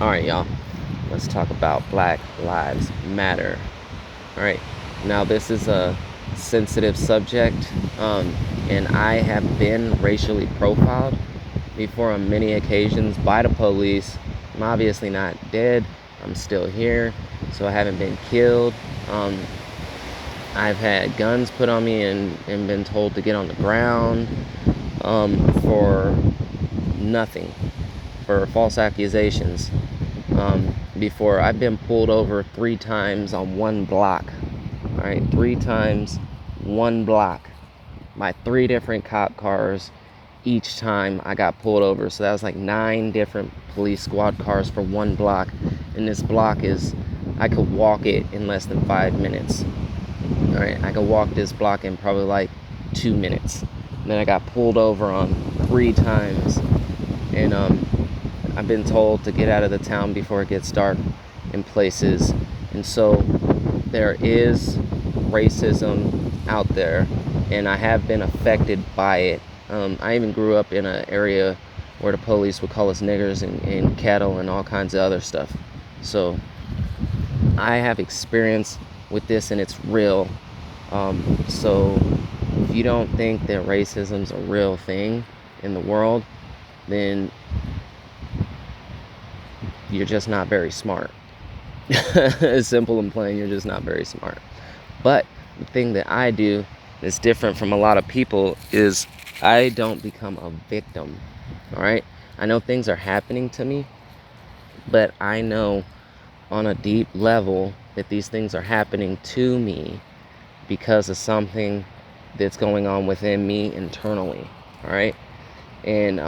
All right, y'all. Let's talk about Black Lives Matter. All right. Now, this is a sensitive subject, and I have been racially profiled before on many occasions by the police. I'm obviously not dead. I'm still here, so I haven't been killed. Um, I've had guns put on me and been told to get on the ground for nothing, for false accusations. Before I've been pulled over 3 times on one block. All right, 3 times, one block, by 3 different cop cars. Each time I got pulled over, so that was like 9 different police squad cars for one block. And this block I could walk it in less than 5 minutes. All right, I could walk this block in probably like 2 minutes. And then I got pulled over on 3 times, and I've been told to get out of the town before it gets dark in places. And so there is racism out there, and I have been affected by it. I even grew up in an area where the police would call us niggers and cattle and all kinds of other stuff. So I have experience with this, and it's real. So if you don't think that racism's a real thing in the world, then you're just not very smart. Simple and plain, you're just not very smart. But the thing that I do that's different from a lot of people is I don't become a victim. All right, I know things are happening to me, but I know on a deep level that these things are happening to me because of something that's going on within me internally. All right, and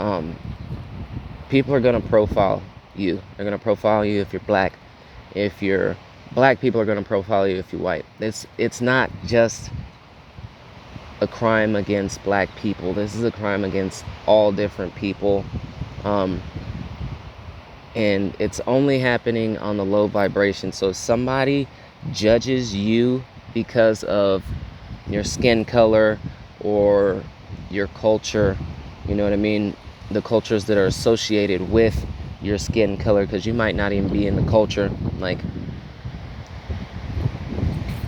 people are going to profile you. They're going to profile you if you're black. If you're black, people are going to profile you if you're white. It's not just a crime against black people. This is a crime against all different people. And it's only happening on the low vibration. So if somebody judges you because of your skin color or your culture, you know what I mean? The cultures that are associated with your skin color, because you might not even be in the culture. Like,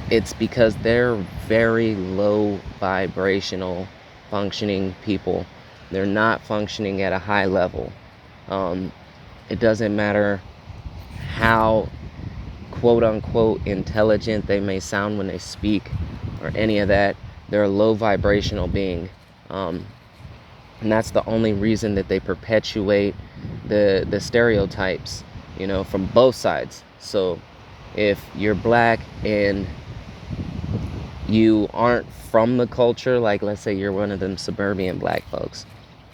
it's because they're very low vibrational functioning people. They're not functioning at a high level. It doesn't matter how quote unquote intelligent they may sound when they speak or any of that. They're a low vibrational being. And that's the only reason that they perpetuate the stereotypes, from both sides. So if you're black and you aren't from the culture, like let's say you're one of them suburban black folks,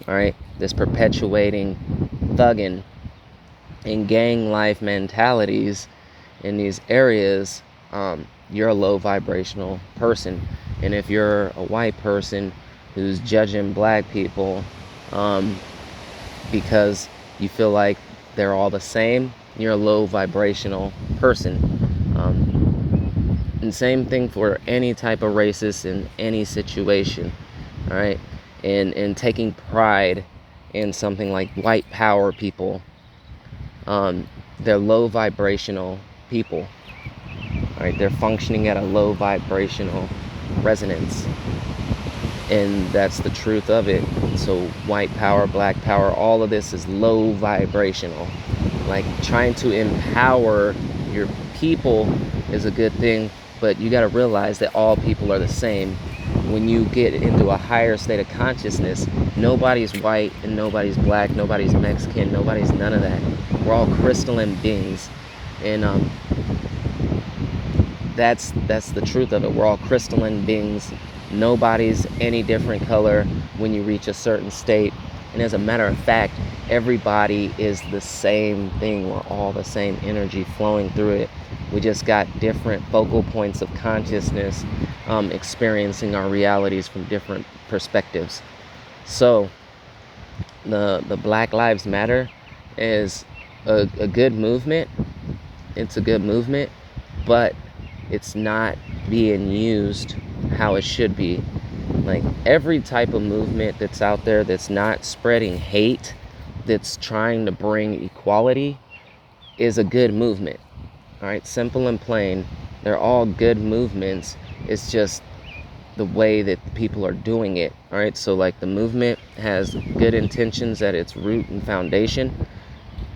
all right, that's perpetuating thugging and gang life mentalities in these areas, you're a low vibrational person. And if you're a white person who's judging black people because you feel like they're all the same, you're a low vibrational person. And same thing for any type of racist in any situation, all right? And taking pride in something like white power people, they're low vibrational people, all right? They're functioning at a low vibrational resonance, and that's the truth of it. So white power, black power, all of this is low vibrational. Like, trying to empower your people is a good thing, but you got to realize that all people are the same. When you get into a higher state of consciousness, nobody's white and nobody's black, nobody's Mexican, nobody's none of that. We're all crystalline beings, and that's the truth of it. We're all crystalline beings. Nobody's any different color when you reach a certain state. And as a matter of fact, everybody is the same thing. We're all the same energy flowing through it. We just got different focal points of consciousness, experiencing our realities from different perspectives. So the Black Lives Matter is a good movement. It's a good movement, but it's not being used how it should be. Like, every type of movement that's out there that's not spreading hate, that's trying to bring equality, is a good movement. All right, simple and plain. They're all good movements. It's just the way that people are doing it. All right, so like the movement has good intentions at its root and foundation,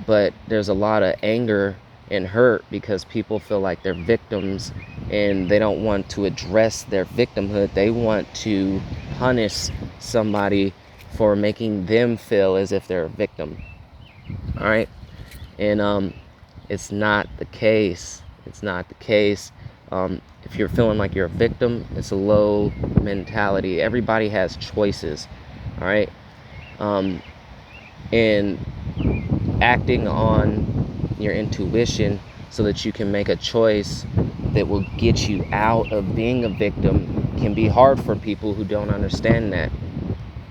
but there's a lot of anger and hurt because people feel like they're victims and they don't want to address their victimhood. They want to punish somebody for making them feel as if they're a victim. All right, and it's not the case. It's not the case. If you're feeling like you're a victim, it's a low mentality. Everybody has choices. All right, and acting on your intuition so that you can make a choice that will get you out of being a victim can be hard for people who don't understand that,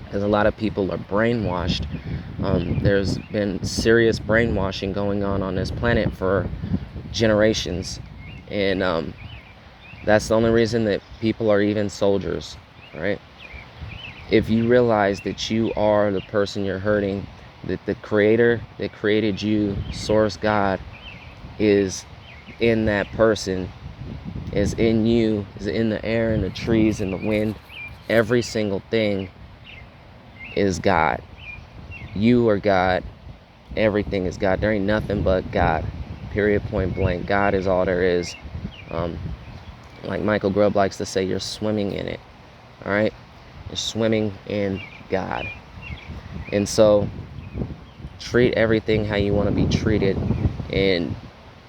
because a lot of people are brainwashed. There's been serious brainwashing going on this planet for generations, and that's the only reason that people are even soldiers, right? If you realize that you are the person you're hurting, that the creator that created you, source God, is in that person, is in you, is in the air and the trees and the wind, every single thing is God. You are God. Everything is God. There ain't nothing but God. Period, point blank. God is all there is. Like Michael Grubb likes to say, you're swimming in it. All right? You're swimming in God. And so treat everything how you want to be treated, and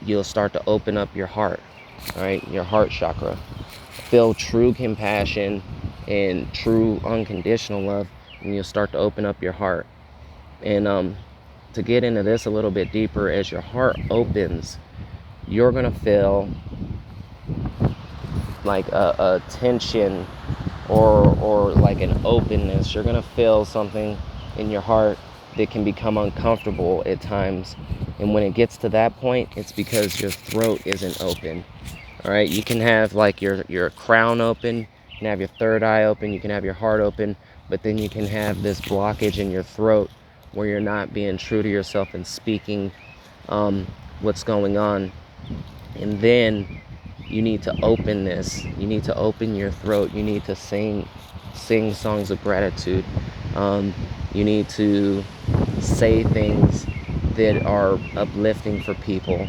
you'll start to open up your heart. All right? Your heart chakra. Feel true compassion and true unconditional love, and you'll start to open up your heart. And to get into this a little bit deeper, as your heart opens, you're going to feel like a tension or like an openness. You're going to feel something in your heart that can become uncomfortable at times. And when it gets to that point, it's because your throat isn't open. All right, you can have like your crown open, you can have your third eye open, you can have your heart open, but then you can have this blockage in your throat where you're not being true to yourself and speaking what's going on. And then you need to open this. You need to open your throat. You need to sing songs of gratitude. You need to say things that are uplifting for people.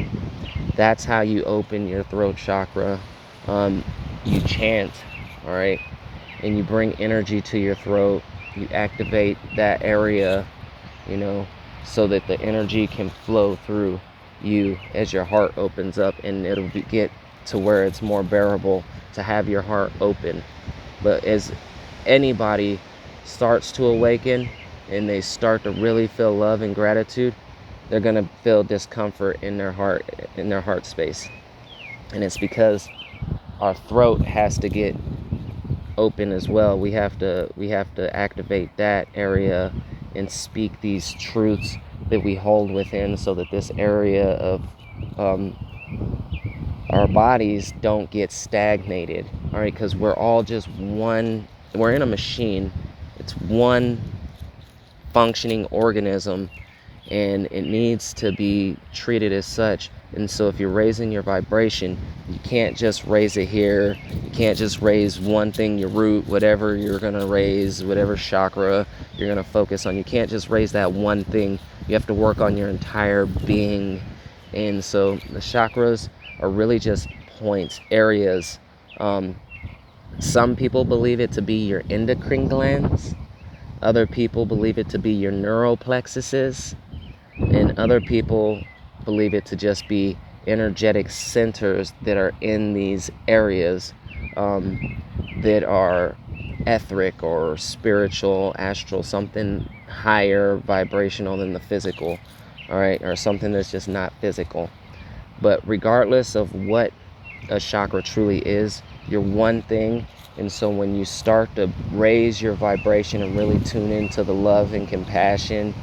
That's how you open your throat chakra. You chant, all right? And you bring energy to your throat. You activate that area, so that the energy can flow through you as your heart opens up, and it'll get to where it's more bearable to have your heart open. But as anybody starts to awaken and they start to really feel love and gratitude, they're going to feel discomfort in their heart space. And it's because our throat has to get open as well. We have to activate that area and speak these truths that we hold within, so that this area of our bodies don't get stagnated. All right, because we're all just one. We're in a machine. It's one functioning organism, and it needs to be treated as such. And so if you're raising your vibration, you can't just raise it here. You can't just raise one thing, your root, whatever you're going to raise, whatever chakra you're going to focus on. You can't just raise that one thing. You have to work on your entire being. And so the chakras are really just points, areas. Some people believe it to be your endocrine glands. Other people believe it to be your neural plexuses. And other people believe it to just be energetic centers that are in these areas, that are etheric or spiritual, astral, something higher vibrational than the physical, all right, or something that's just not physical. But regardless of what a chakra truly is, you're one thing. And so when you start to raise your vibration and really tune into the love and compassion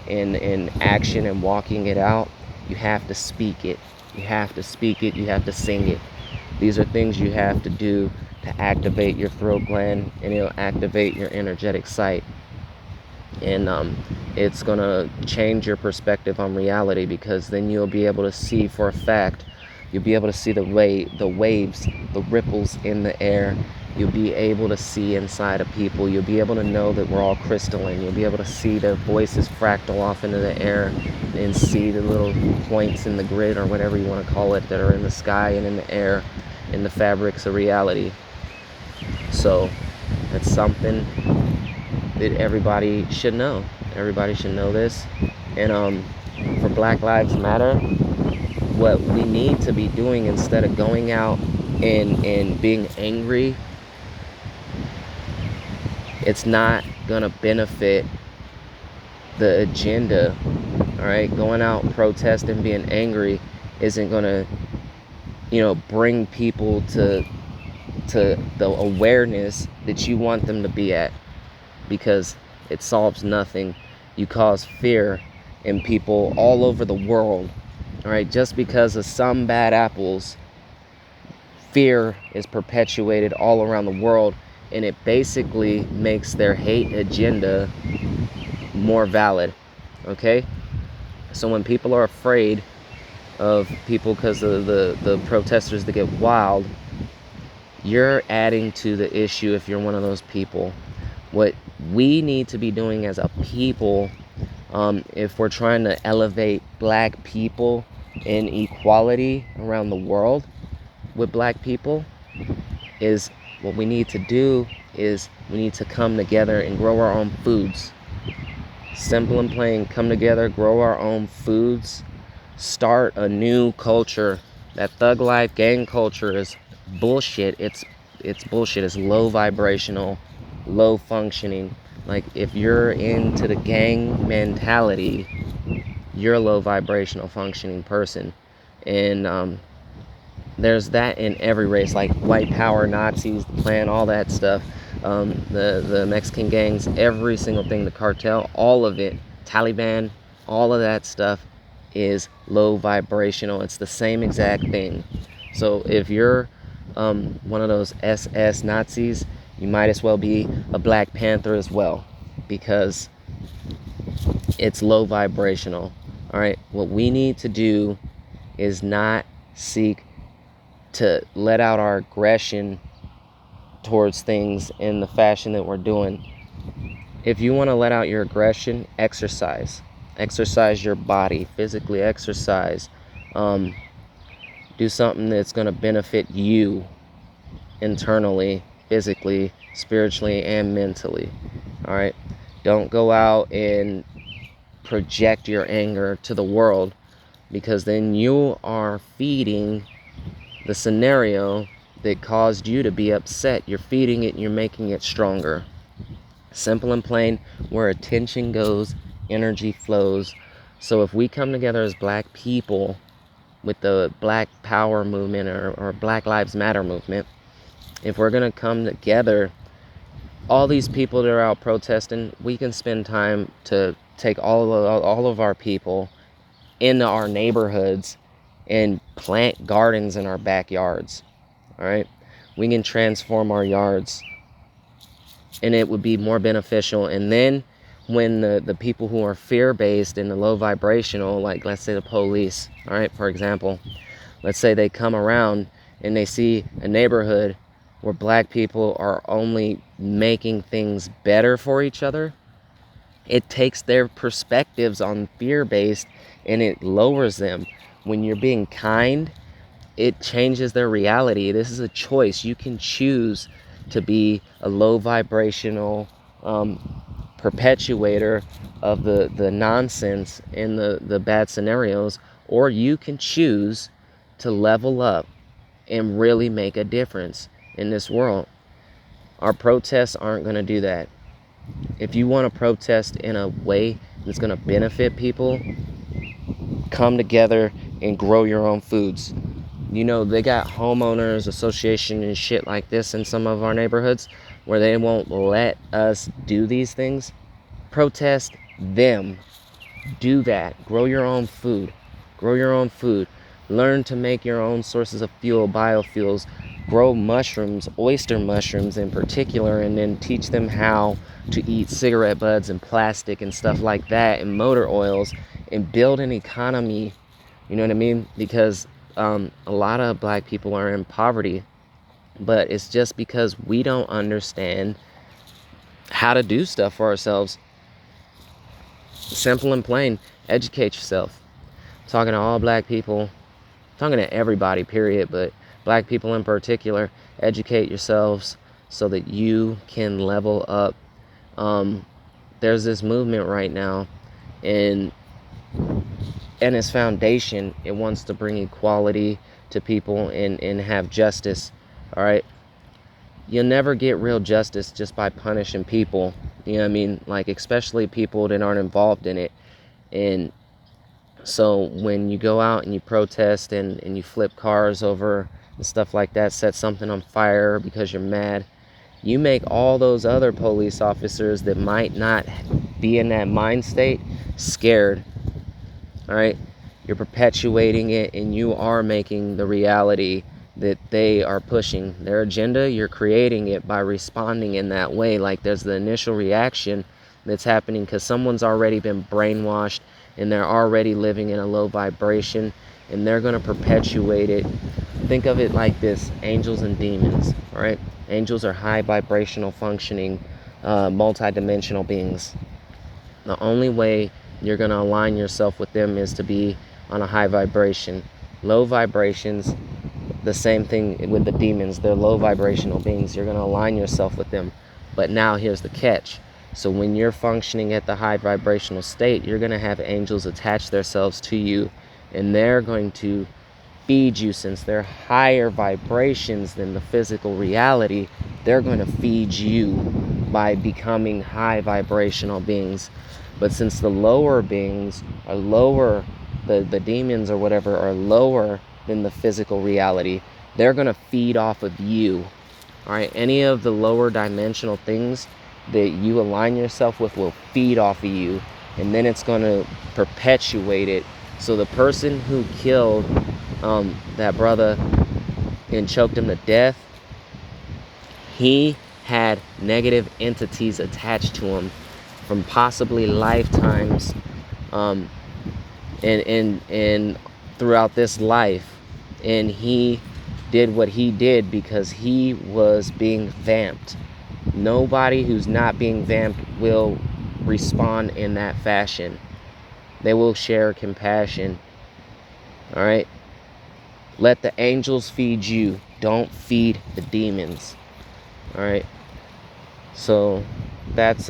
in action and walking it out, you have to speak it. You have to speak it. You have to sing it. These are things you have to do to activate your throat gland, and it'll activate your energetic site. And it's gonna change your perspective on reality, because then you'll be able to see for a fact, you'll be able to see the waves, the ripples in the air. You'll be able to see inside of people. You'll be able to know that we're all crystalline. You'll be able to see their voices fractal off into the air, and see the little points in the grid, or whatever you want to call it, that are in the sky and in the air, in the fabrics of reality. So that's something that everybody should know. Everybody should know this. And for Black Lives Matter, what we need to be doing, instead of going out and being angry, it's not gonna benefit the agenda. All right, going out protesting, being angry, isn't gonna, bring people to the awareness that you want them to be at, because it solves nothing. You cause fear in people all over the world. All right, just because of some bad apples, fear is perpetuated all around the world, and it basically makes their hate agenda more valid. Okay, so when people are afraid of people because of the protesters that get wild, you're adding to the issue if you're one of those people. What we need to be doing as a people, if we're trying to elevate black people in equality around the world with black people, is what we need to do is we need to come together and grow our own foods. Simple and plain, come together, grow our own foods, start a new culture. That thug life gang culture is bullshit. It's bullshit. It's low vibrational, low functioning. Like, if you're into the gang mentality, you're a low vibrational functioning person. And there's that in every race, like white power, Nazis, the Klan, all that stuff. The Mexican gangs, every single thing, the cartel, all of it, Taliban, all of that stuff is low vibrational. It's the same exact thing. So if you're one of those SS Nazis, you might as well be a Black Panther as well, because it's low vibrational. All right, what we need to do is not seek to let out our aggression towards things in the fashion that we're doing. If you want to let out your aggression, exercise your body, physically exercise. Do something that's going to benefit you internally, physically, spiritually, and mentally. All right, don't go out and project your anger to the world, because then you are feeding the scenario that caused you to be upset. You're feeding it and you're making it stronger. Simple and plain, where attention goes, energy flows. So if we come together as black people with the Black Power movement, or Black Lives Matter movement, if we're going to come together, all these people that are out protesting, we can spend time to take all of our people into our neighborhoods and plant gardens in our backyards. All right, we can transform our yards, and it would be more beneficial. And then when the people who are fear-based and the low vibrational, like let's say the police, all right, for example, let's say they come around and they see a neighborhood where black people are only making things better for each other, it takes their perspectives on fear-based and it lowers them. When you're being kind, it changes their reality. This is a choice. You can choose to be a low vibrational perpetuator of the nonsense and the bad scenarios, or you can choose to level up and really make a difference in this world. Our protests aren't going to do that. If you want to protest in a way that's going to benefit people, come together and grow your own foods. You know, they got homeowners association and shit like this in some of our neighborhoods where they won't let us do these things. Protest them. Do that. Grow your own food. Grow your own food. Learn to make your own sources of fuel, biofuels. grow mushrooms, oyster mushrooms in particular, and then teach them how to eat cigarette butts and plastic and stuff like that, and motor oils, and build an economy. You know what I mean? Because a lot of black people are in poverty, but it's just because we don't understand how to do stuff for ourselves. Simple and plain. Educate yourself. I'm talking to all black people, I'm talking to everybody, period, but black people in particular. Educate yourselves so that you can level up. There's this movement right now, and its foundation, it wants to bring equality to people and have justice. All right, you'll never get real justice just by punishing people. You know what I mean? Like, especially people that aren't involved in it. And so when you go out and you protest and you flip cars over and stuff like that, set something on fire because you're mad, you make all those other police officers that might not be in that mind state scared. All right, you're perpetuating it, and you are making the reality that they are pushing their agenda. You're creating it by responding in that way. Like, there's the initial reaction that's happening because someone's already been brainwashed and they're already living in a low vibration, and they're going to perpetuate it. Think of it like this: angels and demons. All right, angels are high vibrational functioning multi-dimensional beings. The only way you're going to align yourself with them is to be on a high vibration. Low vibrations, the same thing with the demons. They're low vibrational beings. You're going to align yourself with them. But now here's the catch. So when you're functioning at the high vibrational state, you're going to have angels attach themselves to you, and they're going to feed you. Since they're higher vibrations than the physical reality, they're going to feed you by becoming high vibrational beings. But since the lower beings are lower, the demons or whatever are lower than the physical reality, they're going to feed off of you. All right, any of the lower dimensional things that you align yourself with will feed off of you, and then it's going to perpetuate it. So the person who killed that brother and choked him to death, he had negative entities attached to him from possibly lifetimes, and throughout this life. And he did what he did because he was being vamped. Nobody who's not being vamped will respond in that fashion. They will share compassion. All right, let the angels feed you, don't feed the demons. All right, so that's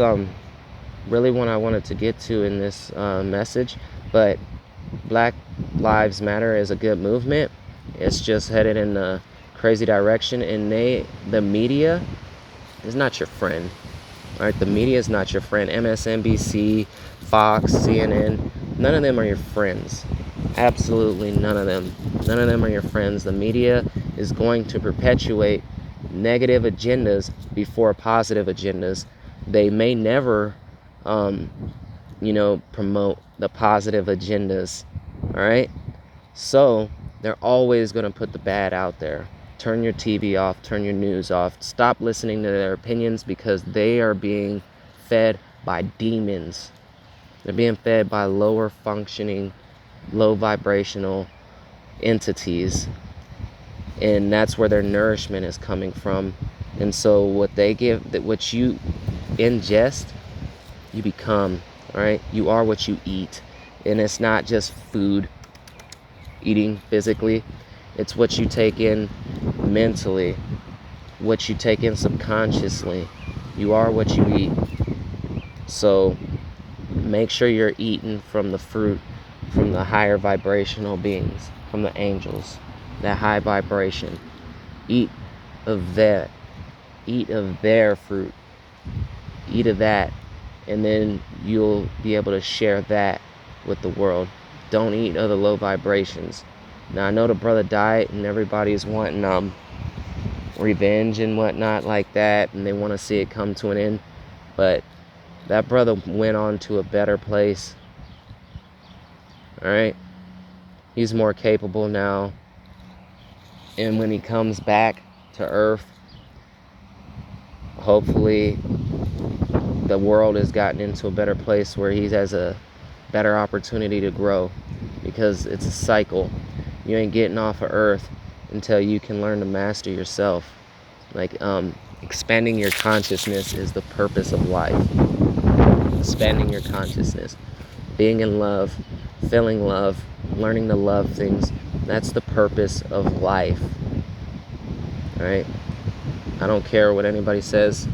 really what I wanted to get to in this message. But Black Lives Matter is a good movement. It's just headed in a crazy direction, and the media is not your friend. All right, the media is not your friend. MSNBC, Fox, CNN, none of them are your friends. Absolutely none of them. None of them are your friends. The media is going to perpetuate negative agendas before positive agendas. They may never, promote the positive agendas. All right, so they're always going to put the bad out there. Turn your TV off, turn your news off. Stop listening to their opinions, because they are being fed by demons. They're being fed by lower functioning, low vibrational entities. And that's where their nourishment is coming from. And so what they give, that what you ingest, you become. All right, you are what you eat. And it's not just food, eating physically. It's what you take in mentally, what you take in subconsciously. You are what you eat. So make sure you're eating from the fruit, from the higher vibrational beings, from the angels, that high vibration. Eat of that. Eat of their fruit. Eat of that. And then you'll be able to share that with the world. Don't eat other low vibrations. Now, I know the brother died, and everybody's wanting revenge and whatnot like that, and they want to see it come to an end. But that brother went on to a better place. All right, he's more capable now, and when he comes back, to earth. Hopefully the world has gotten into a better place where he has a better opportunity to grow, because it's a cycle. You ain't getting off of earth until you can learn to master yourself. Like, expanding your consciousness is the purpose of life. Expanding your consciousness, being in love, feeling love, learning to love things. That's the purpose of life. All right? I don't care what anybody says.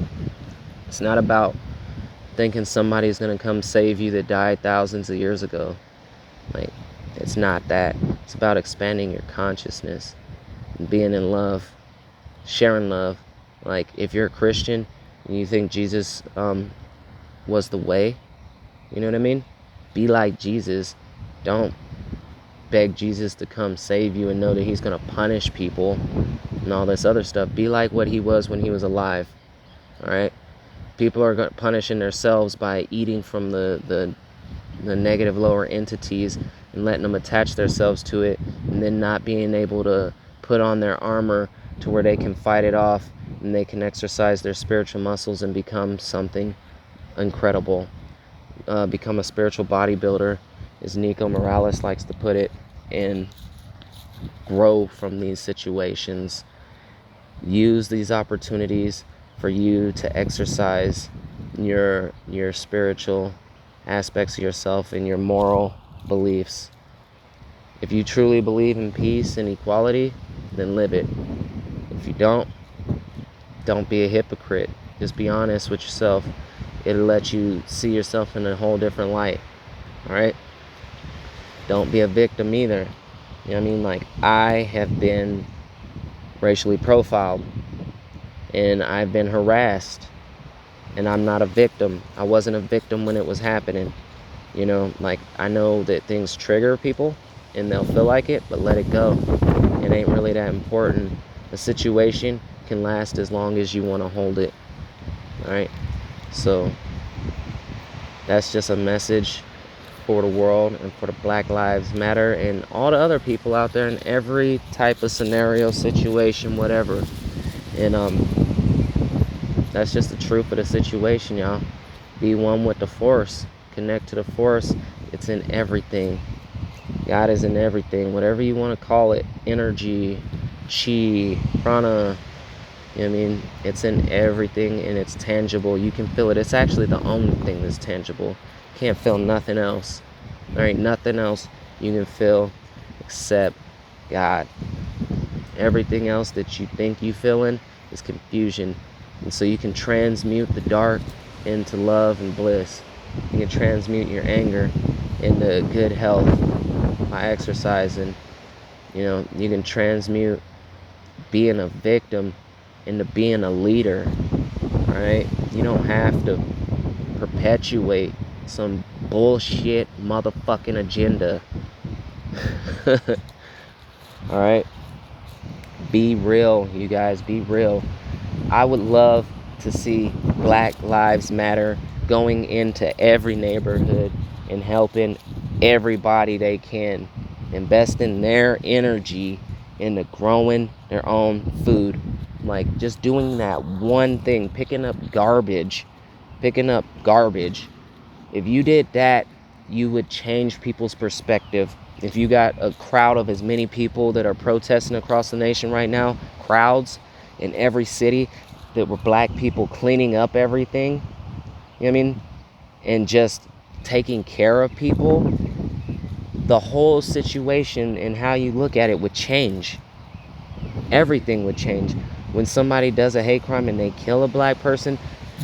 It's not about thinking somebody's going to come save you that died thousands of years ago. Like, it's not that. It's about expanding your consciousness and being in love, sharing love. Like, if you're a Christian and you think Jesus was the way, you know what I mean? Be like Jesus. Don't beg Jesus to come save you and know that he's going to punish people and all this other stuff. Be like what he was when he was alive. All right? People are punishing themselves by eating from the negative lower entities and letting them attach themselves to it, and then not being able to put on their armor to where they can fight it off and they can exercise their spiritual muscles and become something incredible. Become a spiritual bodybuilder, as Nico Morales likes to put it, and grow from these situations. Use these opportunities for you to exercise your spiritual aspects of yourself and your moral beliefs. If you truly believe in peace and equality, then live it. If you don't be a hypocrite. Just be honest with yourself. It'll let you see yourself in a whole different light. All right? Don't be a victim either. You know what I mean? Like, I have been racially profiled, and I've been harassed, and I'm not a victim. I wasn't a victim when it was happening. You know, like, I know that things trigger people and they'll feel like it, but let it go. It ain't really that important. The situation can last as long as you want to hold it. All right? So that's just a message for the world and for the Black Lives Matter and all the other people out there in every type of scenario, situation, whatever. And that's just the truth of the situation, y'all. Be one with the force. Connect to the force. It's in everything. God is in everything. Whatever you want to call it. Energy, chi, prana. You know what I mean? It's in everything, and it's tangible. You can feel it. It's actually the only thing that's tangible. You can't feel nothing else. There ain't nothing else you can feel except God. Everything else that you think you feeling is confusion. And so you can transmute the dark into love and bliss. You can transmute your anger into good health by exercising. You know, you can transmute being a victim into being a leader. All right? You don't have to perpetuate some bullshit motherfucking agenda. All right? Be real, you guys. Be real. I would love to see Black Lives Matter going into every neighborhood and helping everybody they can, investing their energy into growing their own food. Like, just doing that one thing, picking up garbage. If you did that, you would change people's perspective. If you got a crowd of as many people that are protesting across the nation right now, crowds in every city that were black people cleaning up everything, you know what I mean, and just taking care of people, the whole situation and how you look at it would change. Everything would change. When somebody does a hate crime and they kill a black person,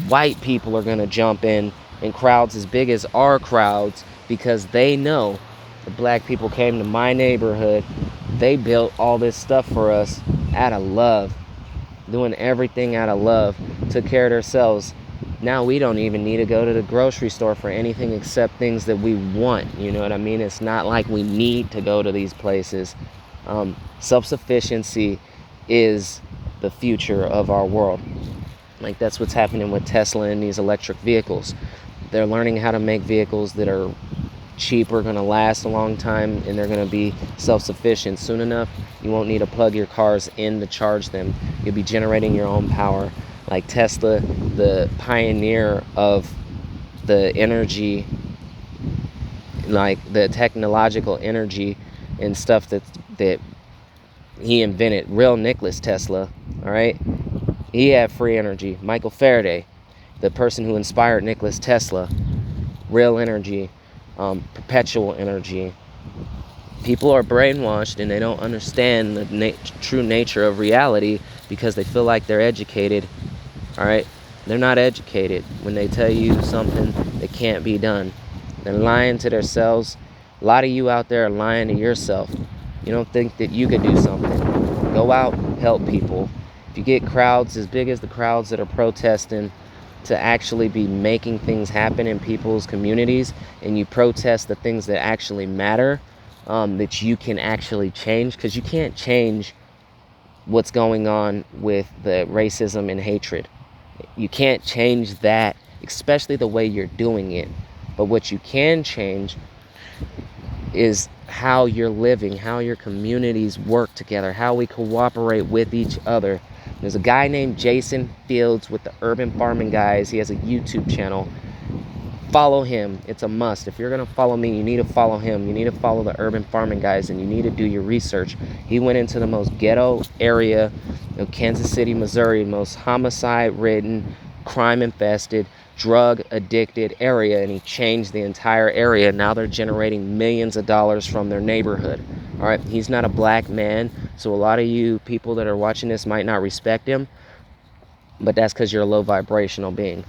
white people are going to jump in crowds as big as our crowds, because they know the black people came to my neighborhood. They built all this stuff for us out of love, doing everything out of love, took care of themselves. Now we don't even need to go to the grocery store for anything except things that we want. You know what I mean? It's not like we need to go to these places. Self-sufficiency is the future of our world. Like, that's what's happening with Tesla and these electric vehicles. They're learning how to make vehicles that are cheaper, going to last a long time, and they're going to be self-sufficient. Soon enough, you won't need to plug your cars in to charge them. You'll be generating your own power. Like Tesla, the pioneer of the energy, like the technological energy and stuff that he invented. Real Nikola Tesla, all right? He had free energy. Michael Faraday, the person who inspired Nikola Tesla, real energy, perpetual energy. People are brainwashed and they don't understand the true nature of reality because they feel like they're educated, all right? They're not educated when they tell you something that can't be done. They're lying to themselves. A lot of you out there are lying to yourself. You don't think that you could do something. Go out, help people. If you get crowds as big as the crowds that are protesting to actually be making things happen in people's communities, and you protest the things that actually matter, that you can actually change, because you can't change what's going on with the racism and hatred. You can't change that, especially the way you're doing it. But what you can change is how you're living, how your communities work together, how we cooperate with each other. There's a guy named Jason Fields with the Urban Farming Guys. He has a YouTube channel. Follow him. It's a must. If you're going to follow me, you need to follow him. You need to follow the Urban Farming Guys, and you need to do your research. He went into the most ghetto area of Kansas City, Missouri, most homicide-ridden, crime-infested, drug-addicted area, and he changed the entire area. Now they're generating millions of dollars from their neighborhood. All right, he's not a black man, so a lot of you people that are watching this might not respect him, but that's because you're a low vibrational being.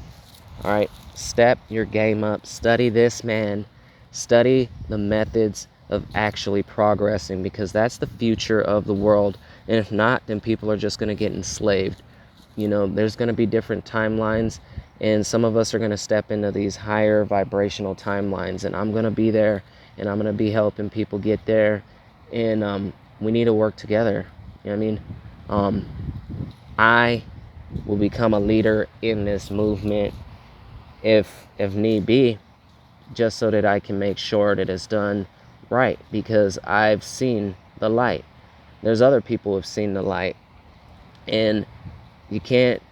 All right, step your game up. Study this man. Study the methods of actually progressing, because that's the future of the world. And if not, then people are just going to get enslaved. You know, there's going to be different timelines, and some of us are going to step into these higher vibrational timelines, and I'm going to be there, and I'm going to be helping people get there, and we need to work together. You know what I mean? I will become a leader in this movement if need be, just so that I can make sure that it's done right, because I've seen the light. There's other people who've seen the light, and you can't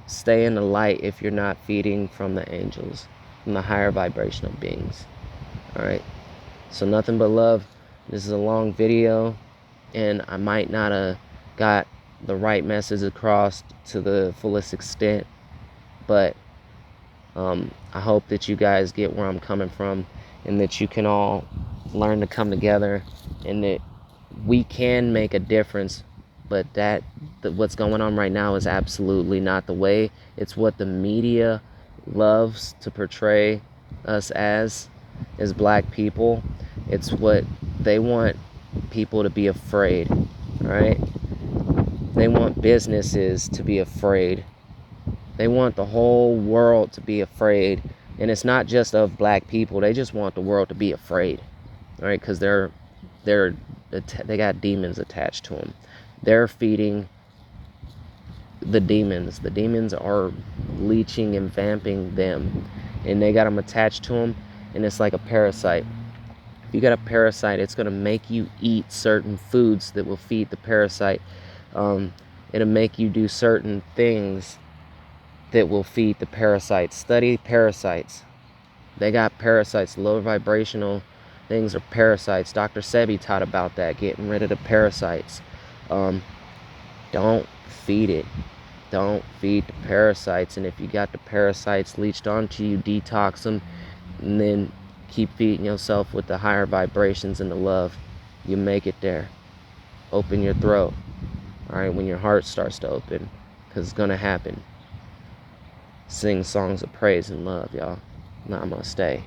stay in the light if you're not feeding from the angels, from the higher vibrational beings. All right, so nothing but love. This is a long video, and I might not have got the right message across to the fullest extent, but I hope that you guys get where I'm coming from, and that you can all learn to come together, and that we can make a difference. But what's going on right now is absolutely not the way. It's what the media loves to portray us as black people. It's what they want people to be afraid, right? They want businesses to be afraid. They want the whole world to be afraid. And it's not just of black people. They just want the world to be afraid, all right? Because they got demons attached to them. They're feeding the demons. The demons are leeching and vamping them, and they got them attached to them, and it's like a parasite. If you got a parasite, it's going to make you eat certain foods that will feed the parasite. It'll make you do certain things that will feed the parasites. Study parasites. They got parasites. Low vibrational things are parasites. Dr. Sebi taught about that, getting rid of the parasites. Don't feed it. Don't feed the parasites. And if you got the parasites leached onto you, detox them, and then keep feeding yourself with the higher vibrations and the love. You make it there. Open your throat, all right, when your heart starts to open, because it's going to happen. Sing songs of praise and love, y'all. Namaste.